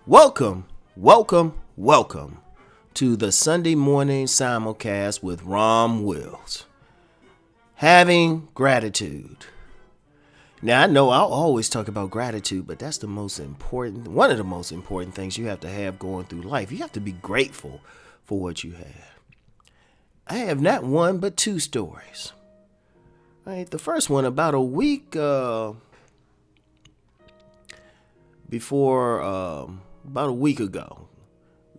Welcome, welcome to the Sunday morning simulcast with Rom Wills. Having gratitude. Now, I know I'll always talk about gratitude, but that's one of the most important things you have to have going through life. You have to be grateful for what you have. I have not one, but two stories. All right, the first one about a week about a week ago.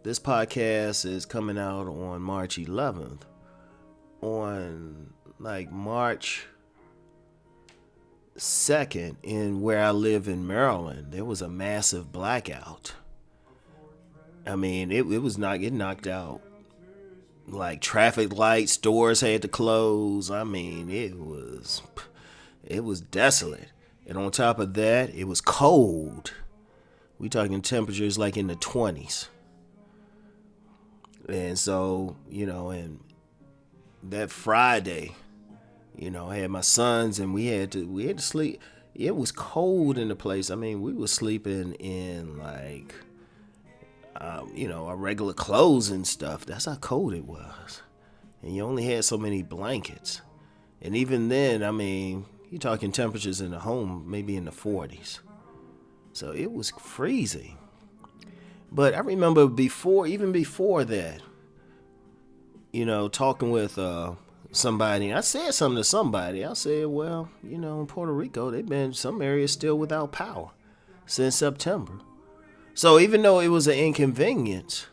This podcast is coming out on March 11th. On March 2nd, in where I live in Maryland, there was a massive blackout. I mean, it was not getting knocked out. Like traffic lights, stores had to close. I mean, it was desolate. And on top of that, it was cold. We talking temperatures like in the 20s. And so, and that Friday, I had my sons and we had to sleep. It was cold in the place. I mean, we were sleeping in our regular clothes and stuff. That's how cold it was. And you only had so many blankets. And even then, I mean, you're talking temperatures in the home, maybe in the 40s. So it was freezing. But I remember even before that, talking with somebody. I said something to somebody. I said, well, in Puerto Rico, they've been some areas still without power since September. So even though it was an inconvenience,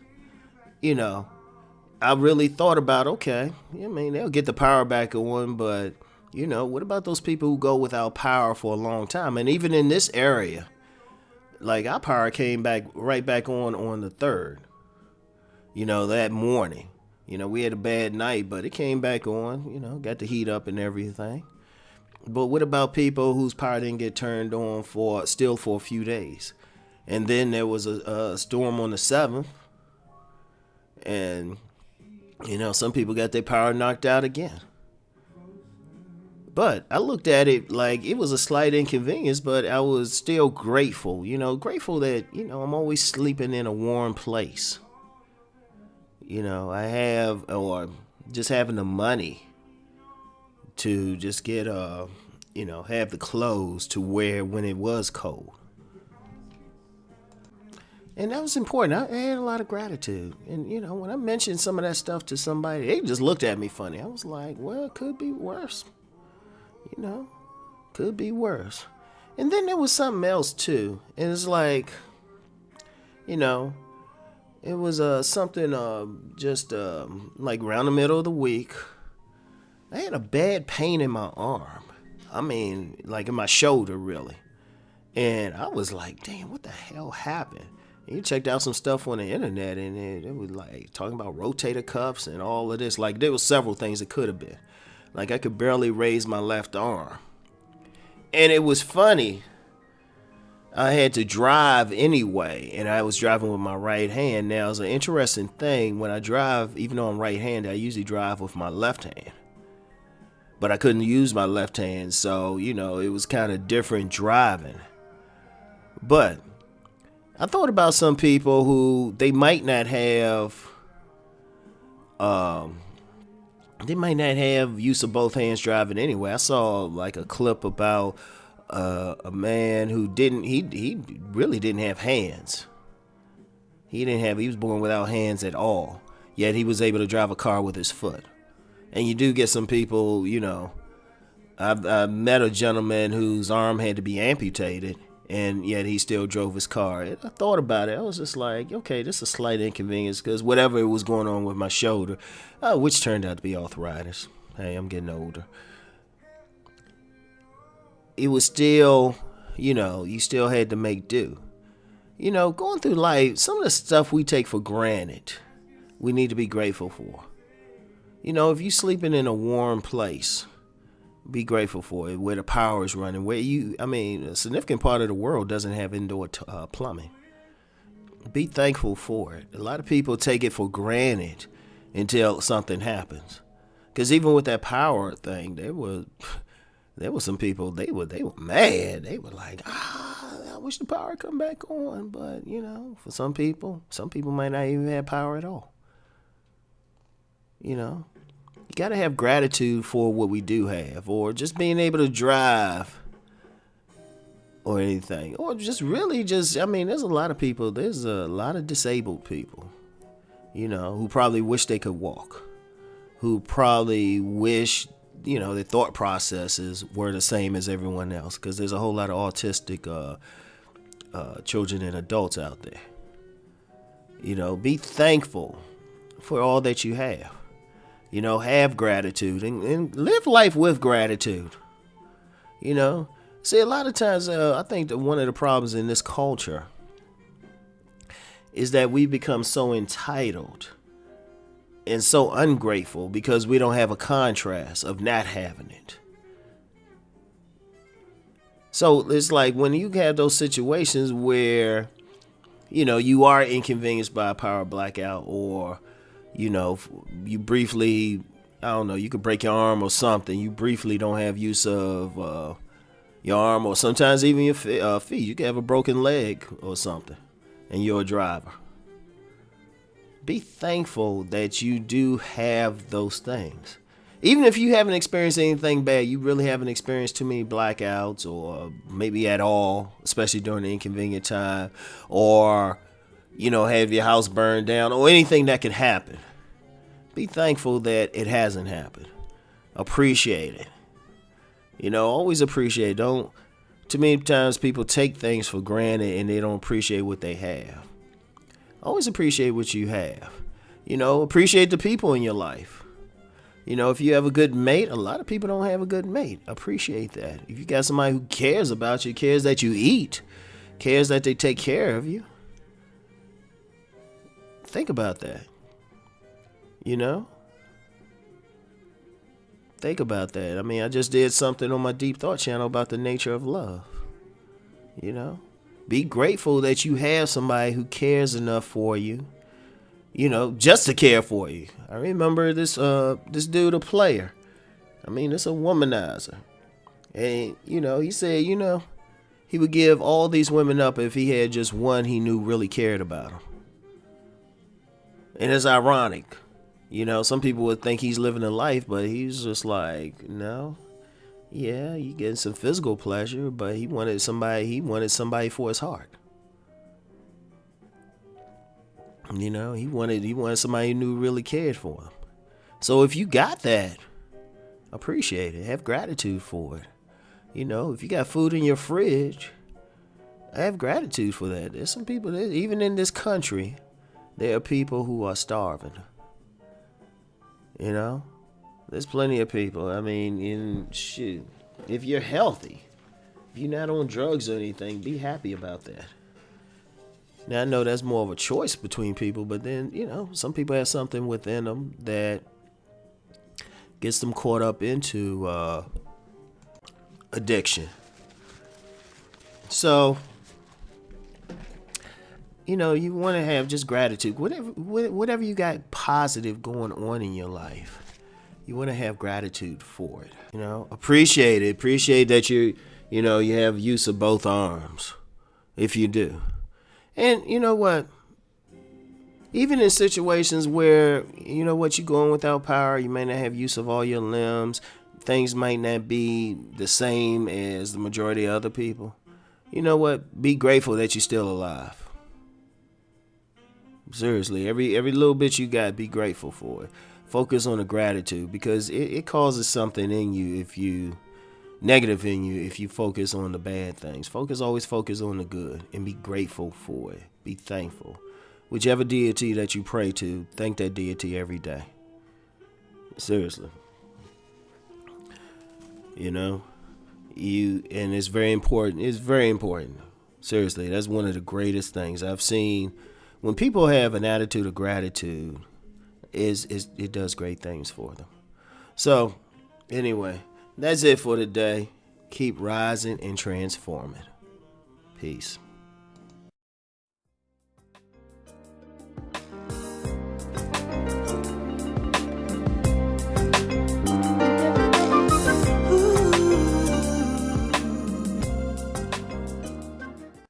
I really thought about, okay, I mean, they'll get the power back on, but, what about those people who go without power for a long time? And even in this area, our power came right back on the 3rd, that morning. We had a bad night, but it came back on, got the heat up and everything. But what about people whose power didn't get turned on for a few days? And then there was a storm on the 7th, and, some people got their power knocked out again. But I looked at it like it was a slight inconvenience, but I was still grateful, grateful that, I'm always sleeping in a warm place. Or just having the money to just get, have the clothes to wear when it was cold. And that was important. I had a lot of gratitude. And, when I mentioned some of that stuff to somebody, they just looked at me funny. I was like, well, it could be worse. Could be worse. And then there was something else, too. And it's like, it was something just around the middle of the week. I had a bad pain in my arm. I mean, in my shoulder, really. And I was like, damn, what the hell happened? And you checked out some stuff on the internet, and it was talking about rotator cuffs and all of this. There was several things it could have been. I could barely raise my left arm. And it was funny. I had to drive anyway, and I was driving with my right hand. Now, it's an interesting thing. When I drive, even though I'm right-handed, I usually drive with my left hand. But I couldn't use my left hand, so, it was kind of different driving. But I thought about some people who they might not have use of both hands driving anyway. I saw a clip about a man who he really didn't have hands. He was born without hands at all. Yet he was able to drive a car with his foot. And you do get some people, I've met a gentleman whose arm had to be amputated, and yet he still drove his car. And I thought about it. I was just like, okay, this is a slight inconvenience because whatever was going on with my shoulder, which turned out to be arthritis. Hey, I'm getting older. It was still, you still had to make do. Going through life, some of the stuff we take for granted, we need to be grateful for. If you're sleeping in a warm place, be grateful for it, where the power is running, a significant part of the world doesn't have indoor plumbing. Be thankful for it. A lot of people take it for granted until something happens. Because even with that power thing, there were some people, they were mad. They were like, wish the power come back on. But, for some people might not even have power at all. You got to have gratitude for what we do have, or just being able to drive or anything, or just really there's a lot of people, there's a lot of disabled people, who probably wish they could walk, who probably wish, their thought processes were the same as everyone else, because there's a whole lot of autistic children and adults out there. Be thankful for all that you have. Have gratitude and live life with gratitude. See, a lot of times, I think that one of the problems in this culture is that we become so entitled and so ungrateful because we don't have a contrast of not having it. So it's like when you have those situations where, you are inconvenienced by a power blackout, or, you briefly, you could break your arm or something. You briefly don't have use of your arm, or sometimes even your feet. You could have a broken leg or something, and you're a driver. Be thankful that you do have those things. Even if you haven't experienced anything bad, you really haven't experienced too many blackouts, or maybe at all, especially during the inconvenient time, or, have your house burned down, or anything that could happen. Be thankful that it hasn't happened. Appreciate it. Always appreciate. Don't. Too many times people take things for granted and they don't appreciate what they have. Always appreciate what you have. Appreciate the people in your life. If you have a good mate, a lot of people don't have a good mate. Appreciate that. If you got somebody who cares about you, cares that you eat, cares that they take care of you, think about that. Think about that. I just did something on my Deep Thought channel about the nature of love. Be grateful that you have somebody who cares enough for you, just to care for you. I remember this dude, a player. It's a womanizer. And, he said, he would give all these women up if he had just one he knew really cared about him. And it's ironic. Some people would think he's living a life, but he's just like, no. Yeah, you getting some physical pleasure, but he wanted somebody for his heart. He wanted somebody he knew really cared for him. So if you got that, appreciate it. Have gratitude for it. If you got food in your fridge, have gratitude for that. There's some people, even in this country, there are people who are starving. There's plenty of people. If you're healthy, if you're not on drugs or anything, be happy about that. Now, I know that's more of a choice between people, but then, some people have something within them that gets them caught up into addiction. So, you want to have just gratitude. Whatever you got positive going on in your life, you want to have gratitude for it. Appreciate it. Appreciate that you have use of both arms, if you do. And you know what? Even in situations where, you're going without power, you may not have use of all your limbs, things might not be the same as the majority of other people. You know what? Be grateful that you're still alive. Seriously, every little bit you got, be grateful for it. Focus on the gratitude, because it causes something in you negative in you if you focus on the bad things. Always focus on the good and be grateful for it. Be thankful. Whichever deity that you pray to, thank that deity every day. Seriously. And it's very important. It's very important. Seriously, that's one of the greatest things I've seen. When people have an attitude of gratitude, it does great things for them. So, anyway, that's it for today. Keep rising and transforming. Peace.